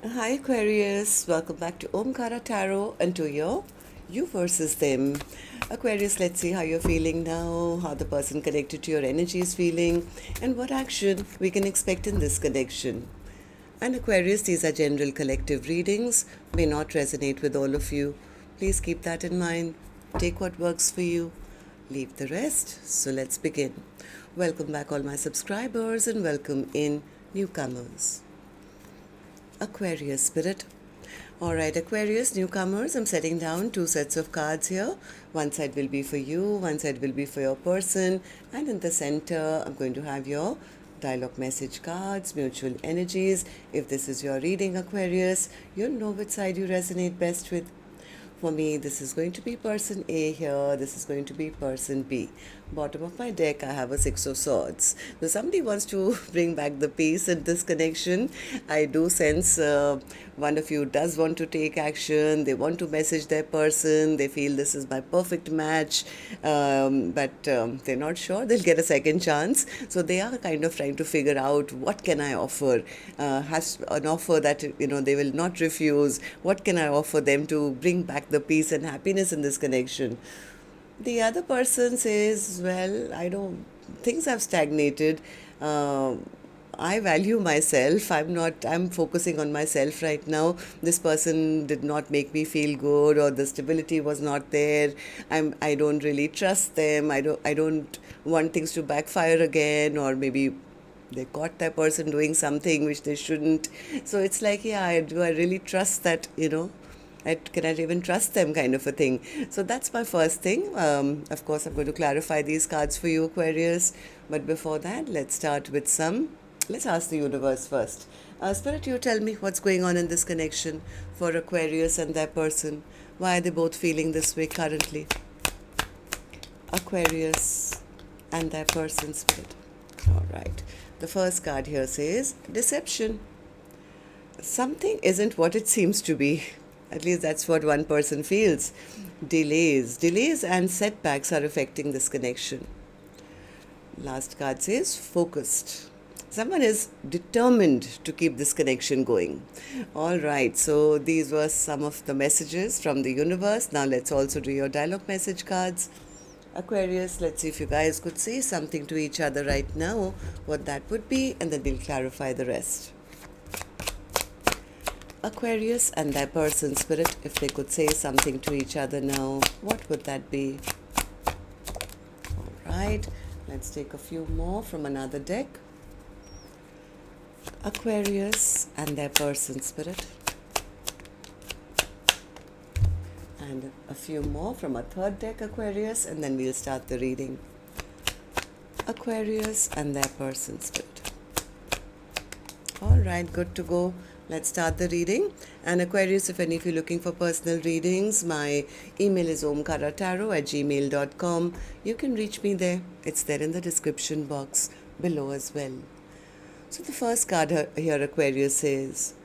Hi Aquarius, welcome back to Omkaratarot and to your you versus them. Aquarius, let's see how you're feeling now, how the person connected to your energy is feeling, and what action we can expect in this connection. And Aquarius, these are general collective readings, may not resonate with all of you. Please keep that in mind. Take what works for you, leave the rest. So let's begin. Welcome back, all my subscribers, and welcome in newcomers. Aquarius spirit. Alright, Aquarius, newcomers, I'm setting down two sets of cards here. One side will be for you, one side will be for your person, and in the center, I'm going to have your dialogue message cards, mutual energies. If this is your reading, Aquarius, you'll know which side you resonate best with. For me, this is going to be person A here, this is going to be person B. Bottom of my deck, I have a Six of Swords. So somebody wants to bring back the peace in this connection. I do sense one of you does want to take action. They want to message their person. They feel this is my perfect match, but they're not sure they'll get a second chance. So they are kind of trying to figure out what can I offer. Has an offer that they will not refuse. What can I offer them to bring back the peace and happiness in this connection? The other person says, well, I don't, things have stagnated. Uh, I value myself. I'm focusing on myself right now. This person did not make me feel good, or the stability was not there. I don't really trust them. I don't want things to backfire again, or maybe they caught that person doing something which they shouldn't. So it's like, yeah, do I really trust that, can I even trust them, kind of a thing. So that's my first thing. Of course, I'm going to clarify these cards for you, Aquarius. But before that, let's ask the universe first. Spirit, you tell me what's going on in this connection for Aquarius and their person. Why are they both feeling this way currently? Aquarius and their person, Spirit. All right. The first card here says deception. Something isn't what it seems to be. At least that's what one person feels. Delays and setbacks are affecting this connection. Last card says focused. Someone is determined to keep this connection going. All right, so these were some of the messages from the universe. Now let's also do your dialogue message cards. Aquarius, let's see if you guys could say something to each other right now, what that would be, and then we'll clarify the rest. Aquarius and their person, Spirit, if they could say something to each other now, what would that be? All right, let's take a few more from another deck. Aquarius and their person, Spirit. And a few more from a third deck, Aquarius, and then we'll start the reading. Aquarius and their person, Spirit. All right, good to go. Let's start the reading. And Aquarius, if any of you are looking for personal readings, my email is omkaratarot@gmail.com. You can reach me there. It's there in the description box below as well. So the first card here, Aquarius, says,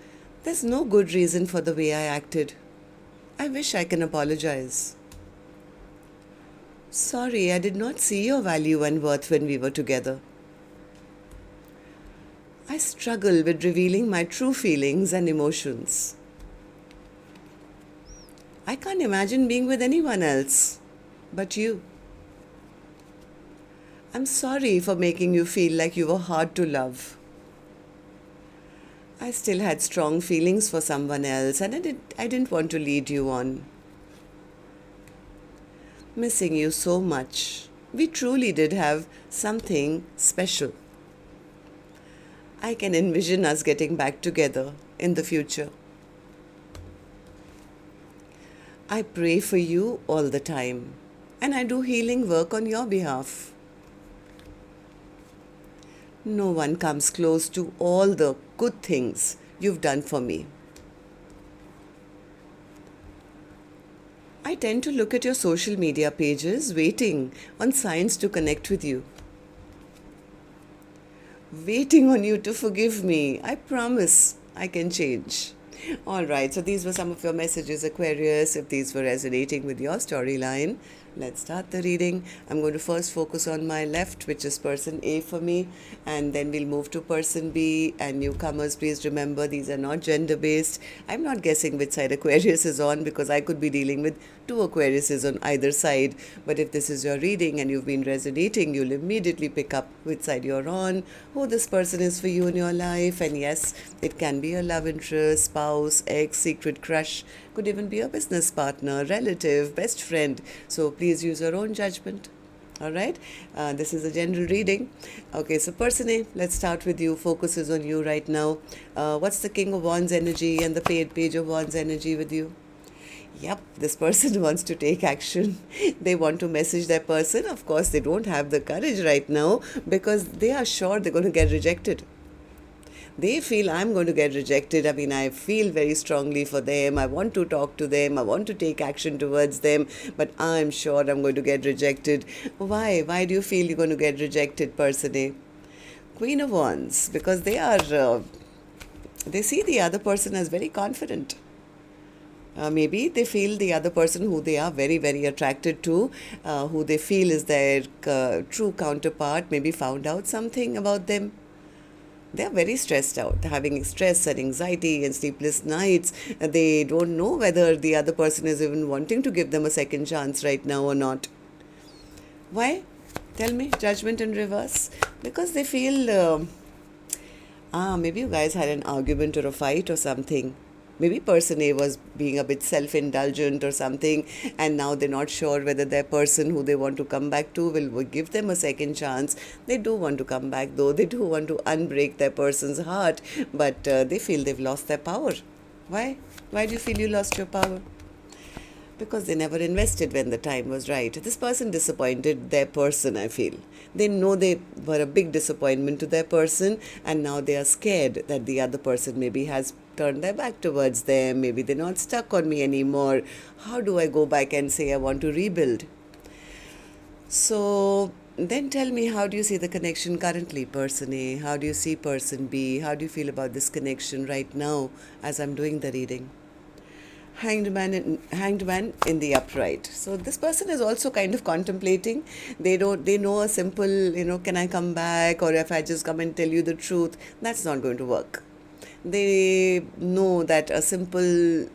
there's no good reason for the way I acted. I wish I can apologize. Sorry, I did not see your value and worth when we were together. I struggle with revealing my true feelings and emotions. I can't imagine being with anyone else but you. I'm sorry for making you feel like you were hard to love. I still had strong feelings for someone else, and I didn't want to lead you on. Missing you so much. We truly did have something special. I can envision us getting back together in the future. I pray for you all the time, and I do healing work on your behalf. No one comes close to all the good things you've done for me. I tend to look at your social media pages, waiting on signs to connect with you. Waiting on you to forgive me. I promise I can change. All right, so these were some of your messages, Aquarius. If these were resonating with your storyline, Let's start the reading. I'm going to first focus on my left, which is person A for me, and then we'll move to person B. And newcomers, please remember these are not gender based. I'm not guessing which side Aquarius is on because I could be dealing with two Aquariuses on either side. But if this is your reading and you've been resonating, you'll immediately pick up which side you're on, who this person is for you in your life. And yes, it can be a love interest, spouse, ex, secret crush, could even be a business partner, relative, best friend. So please use your own judgment. All right, this is a general reading. Okay, so person A, let's start with you. Focus is on you right now. What's the King of Wands energy and the Page of Wands energy with you? Yep, this person wants to take action. They want to message their person. Of course, they don't have the courage right now because they are sure they're going to get rejected. They feel I'm going to get rejected. I mean, I feel very strongly for them. I want to talk to them. I want to take action towards them, but I'm sure I'm going to get rejected. Why? Why do you feel you're going to get rejected, person A? Queen of Wands, because they are, they see the other person as very confident. Maybe they feel the other person who they are very, very attracted to, who they feel is their true counterpart, maybe found out something about them. They're very stressed out, having stress and anxiety and sleepless nights. They don't know whether the other person is even wanting to give them a second chance right now or not. Why? Tell me, judgment in reverse. Because they feel, maybe you guys had an argument or a fight or something. Maybe person A was being a bit self-indulgent or something, and now they're not sure whether their person who they want to come back to will give them a second chance. They do want to come back though. They do want to unbreak their person's heart, but they feel they've lost their power. Why? Why do you feel you lost your power? Because they never invested when the time was right. This person disappointed their person, I feel. They know they were a big disappointment to their person, and now they are scared that the other person maybe has turned their back towards them. Maybe they're not stuck on me anymore. How do I go back and say I want to rebuild? So then tell me, how do you see the connection currently, person A? How do you see person B? How do you feel about this connection right now as I'm doing the reading? Hanged man in the upright. So this person is also kind of contemplating. They know a simple, can I come back, or if I just come and tell you the truth, that's not going to work. They know that a simple,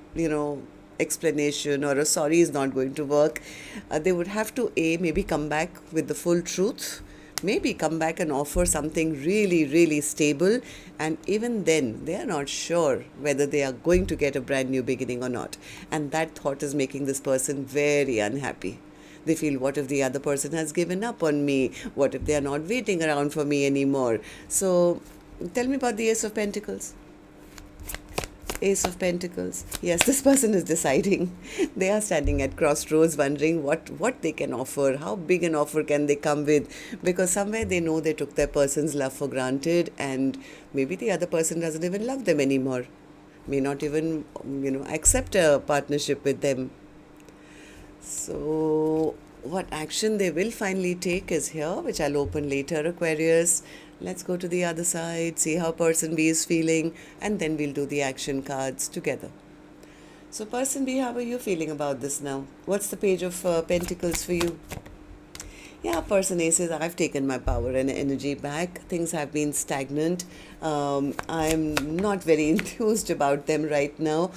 explanation or a sorry is not going to work. They would have to maybe come back with the full truth. Maybe come back and offer something really, really stable. And even then, they are not sure whether they are going to get a brand new beginning or not. And that thought is making this person very unhappy. They feel, what if the other person has given up on me? What if they are not waiting around for me anymore? So tell me about the Ace of Pentacles. Ace of Pentacles. Yes, this person is deciding. They are standing at crossroads wondering what they can offer, how big an offer can they come with, because somewhere they know they took their person's love for granted, and maybe the other person doesn't even love them anymore, may not even, accept a partnership with them. So what action they will finally take is here, which I'll open later, Aquarius. Let's go to the other side, see how person B is feeling, and then we'll do the action cards together. So person B, how are you feeling about this now? What's the Page of Pentacles for you? Yeah, person A says, I've taken my power and energy back. Things have been stagnant. I'm not very enthused about them right now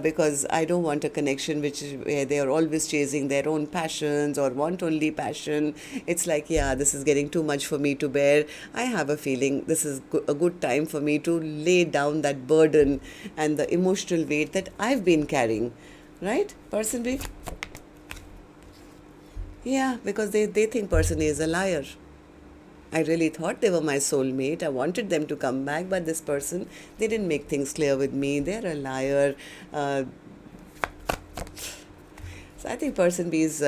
because I don't want a connection where they are always chasing their own passions or want only passion. It's like, yeah, this is getting too much for me to bear. I have a feeling this is a good time for me to lay down that burden and the emotional weight that I've been carrying. Right, person B? Yeah, because they think person A is a liar. I really thought they were my soulmate. I wanted them to come back, but this person, they didn't make things clear with me. They're a liar. So I think person B is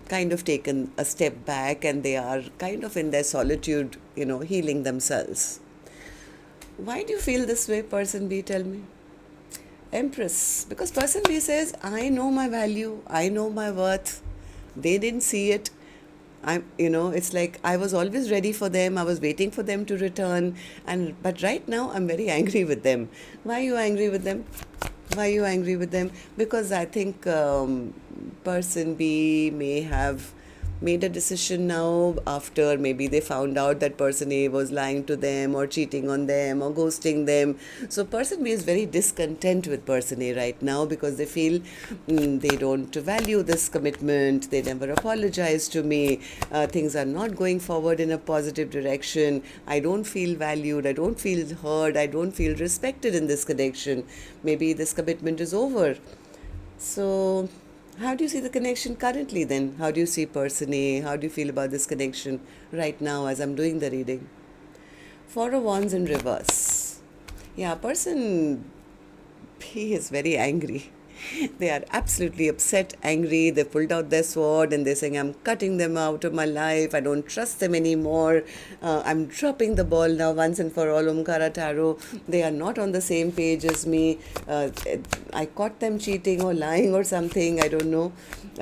kind of taken a step back, and they are kind of in their solitude, healing themselves. Why do you feel this way, person B? Tell me. Empress. Because person B says, I know my value. I know my worth. They didn't see it. It's like I was always ready for them. I was waiting for them to return. But right now, I'm very angry with them. Why are you angry with them? Why are you angry with them? Because I think person B may have made a decision now after maybe they found out that person A was lying to them or cheating on them or ghosting them. So person B is very discontent with person A right now because they feel they don't value this commitment, they never apologize to me, things are not going forward in a positive direction, I don't feel valued, I don't feel heard, I don't feel respected in this connection. Maybe this commitment is over. So how do you see the connection currently then? How do you see person A? How do you feel about this connection right now as I'm doing the reading? Four of Wands in reverse. Yeah, person B is very angry. They are absolutely upset, angry. They pulled out their sword and they're saying, I'm cutting them out of my life. I don't trust them anymore. I'm dropping the ball now once and for all. Omkaratarot. They are not on the same page as me. I caught them cheating or lying or something. I don't know.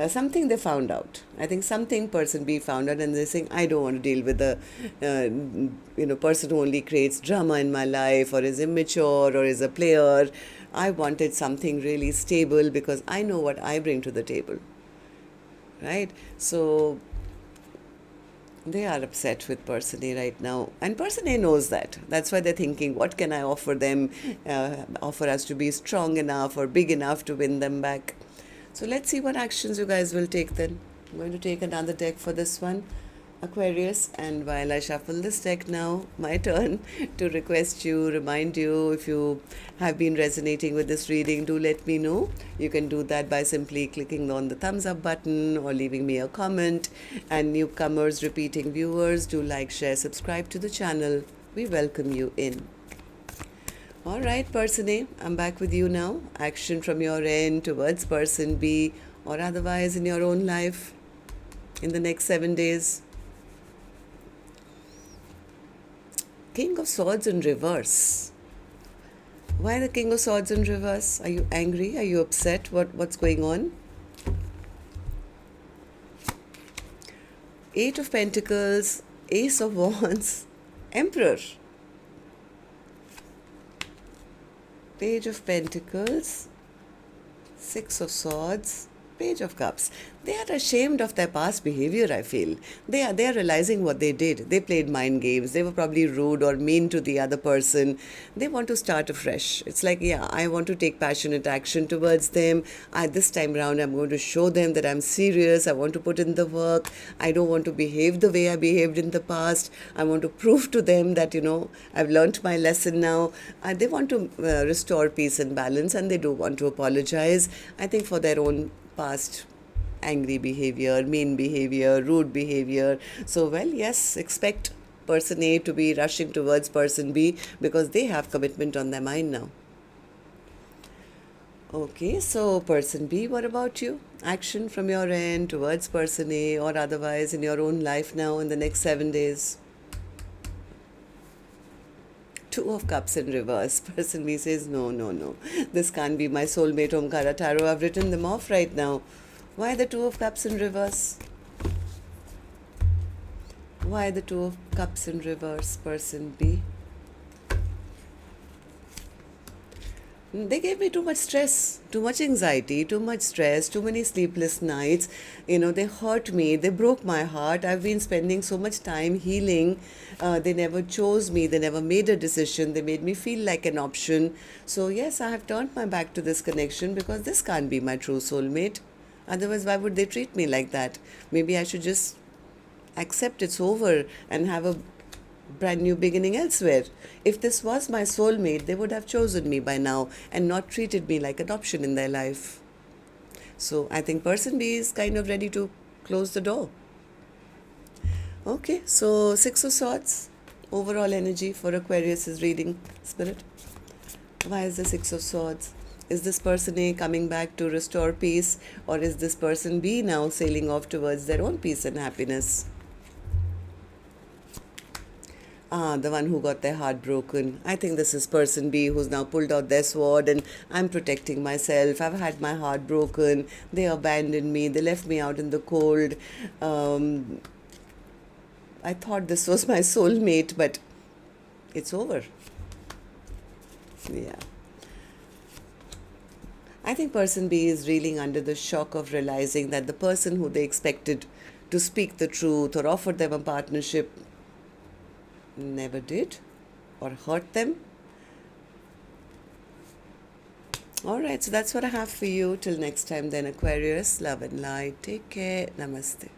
Something they found out. I think something person B found out and they're saying, I don't want to deal with the person who only creates drama in my life or is immature or is a player. I wanted something really stable because I know what I bring to the table, right? So they are upset with person A right now, and person A knows that. That's why they're thinking, what can I offer them, offer us to be strong enough or big enough to win them back. So let's see what actions you guys will take then. I'm going to take another deck for this one, Aquarius, and while I shuffle this deck now, my turn to remind you, if you have been resonating with this reading, do let me know. You can do that by simply clicking on the thumbs up button or leaving me a comment. And newcomers, repeating viewers, do like, share, subscribe to the channel. We welcome you in. All right, person A, I'm back with you now. Action from your end towards person B or otherwise in your own life in the next 7 days. King of Swords in reverse. Why the King of Swords in reverse? Are you angry? Are you upset? What's going on? Eight of Pentacles, Ace of Wands, Emperor. Page of Pentacles, Six of Swords, Page of Cups. They are ashamed of their past behavior, I feel. They are realizing what they did. They played mind games. They were probably rude or mean to the other person. They want to start afresh. It's like, yeah, I want to take passionate action towards them. This time around, I'm going to show them that I'm serious. I want to put in the work. I don't want to behave the way I behaved in the past. I want to prove to them that, I've learned my lesson now. They want to restore peace and balance, and they do want to apologize, I think, for their own past angry behavior, mean behavior, rude behavior. So, well, yes, expect person A to be rushing towards person B because they have commitment on their mind now. Okay, so person B, what about you? Action from your end towards person A or otherwise in your own life now in the next 7 days. Two of Cups in reverse. Person B says, no. This can't be my soulmate, Omkaratarot. I've written them off right now. Why the Two of Cups in reverse? Why the Two of Cups in reverse, person B? They gave me too much stress, too much anxiety, too much stress, too many sleepless nights. They hurt me. They broke my heart. I've been spending so much time healing. They never chose me. They never made a decision. They made me feel like an option. So yes, I have turned my back to this connection because this can't be my true soulmate. Otherwise, why would they treat me like that? Maybe I should just accept it's over and have a brand new beginning elsewhere. If this was my soulmate, they would have chosen me by now and not treated me like an option in their life. So I think person B is kind of ready to close the door. Okay, so Six of Swords, overall energy for Aquarius' reading, Spirit. Why is the Six of Swords? Is this person A coming back to restore peace, or is this person B now sailing off towards their own peace and happiness? The one who got their heart broken. I think this is person B who's now pulled out their sword and I'm protecting myself. I've had my heart broken. They abandoned me. They left me out in the cold. I thought this was my soulmate, but it's over. Yeah. I think person B is reeling under the shock of realizing that the person who they expected to speak the truth or offer them a partnership never did or hurt them. Alright, so that's what I have for you. Till next time then, Aquarius, love and light. Take care. Namaste.